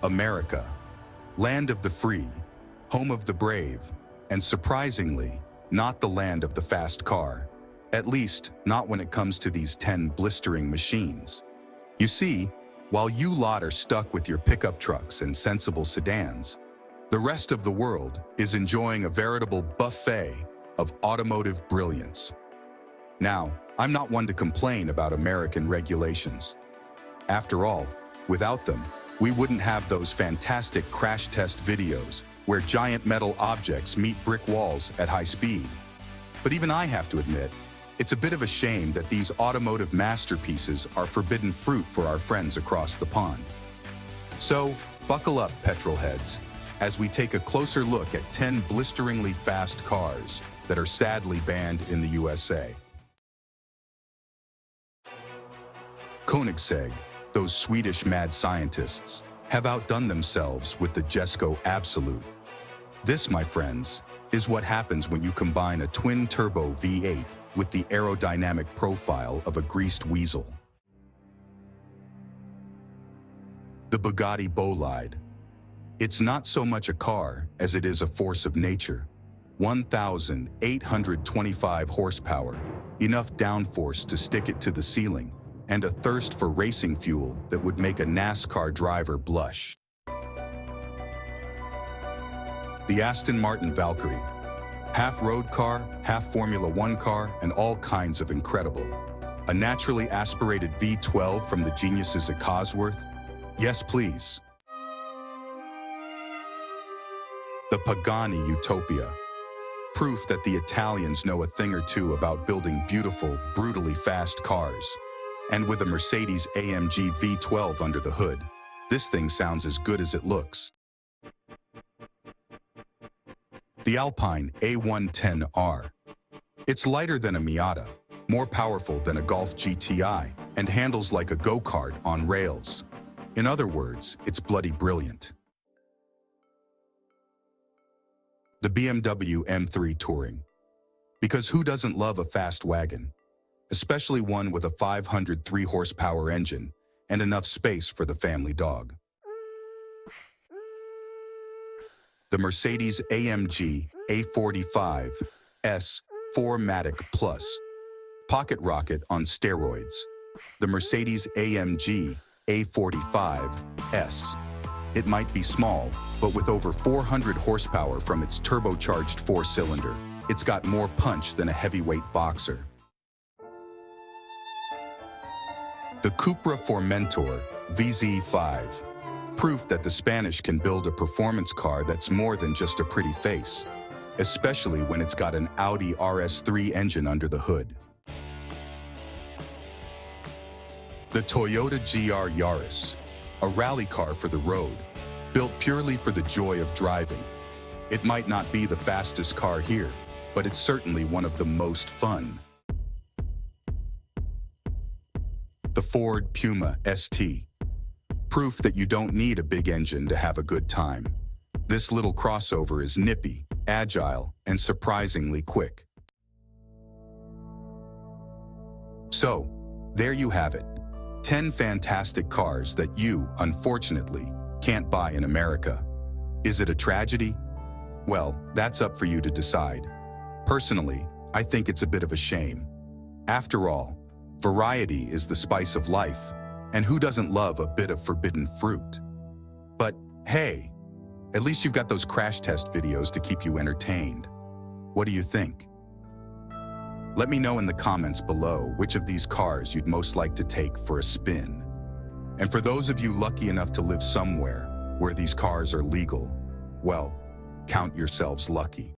America, land of the free, home of the brave, and surprisingly, not the land of the fast car. At least, not when it comes to these 10 blistering machines. You see, while you lot are stuck with your pickup trucks and sensible sedans, the rest of the world is enjoying a veritable buffet of automotive brilliance. Now, I'm not one to complain about American regulations. After all, without them, we wouldn't have those fantastic crash test videos where giant metal objects meet brick walls at high speed. But even I have to admit, it's a bit of a shame that these automotive masterpieces are forbidden fruit for our friends across the pond. So, buckle up, petrol heads, as we take a closer look at 10 blisteringly fast cars that are sadly banned in the USA. Koenigsegg, those Swedish mad scientists, have outdone themselves with the Jesko Absolut. This, my friends, is what happens when you combine a twin-turbo V8 with the aerodynamic profile of a greased weasel. The Bugatti Bolide. It's not so much a car as it is a force of nature. 1,825 horsepower, enough downforce to stick it to the ceiling, and a thirst for racing fuel that would make a NASCAR driver blush. The Aston Martin Valkyrie. Half road car, half Formula One car, and all kinds of incredible. A naturally aspirated V12 from the geniuses at Cosworth? Yes, please. The Pagani Utopia. Proof that the Italians know a thing or two about building beautiful, brutally fast cars. And with a Mercedes-AMG V12 under the hood, this thing sounds as good as it looks. The Alpine A110R. It's lighter than a Miata, more powerful than a Golf GTI, and handles like a go-kart on rails. In other words, it's bloody brilliant. The BMW M3 Touring. Because who doesn't love a fast wagon? Especially one with a 503 horsepower engine and enough space for the family dog. The Mercedes-AMG A45 S 4MATIC Plus. Pocket rocket on steroids. The Mercedes-AMG A45 S. It might be small, but with over 400 horsepower from its turbocharged four-cylinder, it's got more punch than a heavyweight boxer. The Cupra Formentor VZ5. Proof that the Spanish can build a performance car that's more than just a pretty face, especially when it's got an Audi RS3 engine under the hood. The Toyota GR Yaris, a rally car for the road, built purely for the joy of driving. It might not be the fastest car here, but it's certainly one of the most fun. The Ford Puma ST. Proof that you don't need a big engine to have a good time. This little crossover is nippy, agile, and surprisingly quick. So, there you have it. 10 fantastic cars that you, unfortunately, can't buy in America. Is it a tragedy? Well, that's up for you to decide. Personally, I think it's a bit of a shame. After all, variety is the spice of life, and who doesn't love a bit of forbidden fruit? But hey, at least you've got those crash test videos to keep you entertained. What do you think? Let me know in the comments below which of these cars you'd most like to take for a spin. And for those of you lucky enough to live somewhere where these cars are legal, well, count yourselves lucky.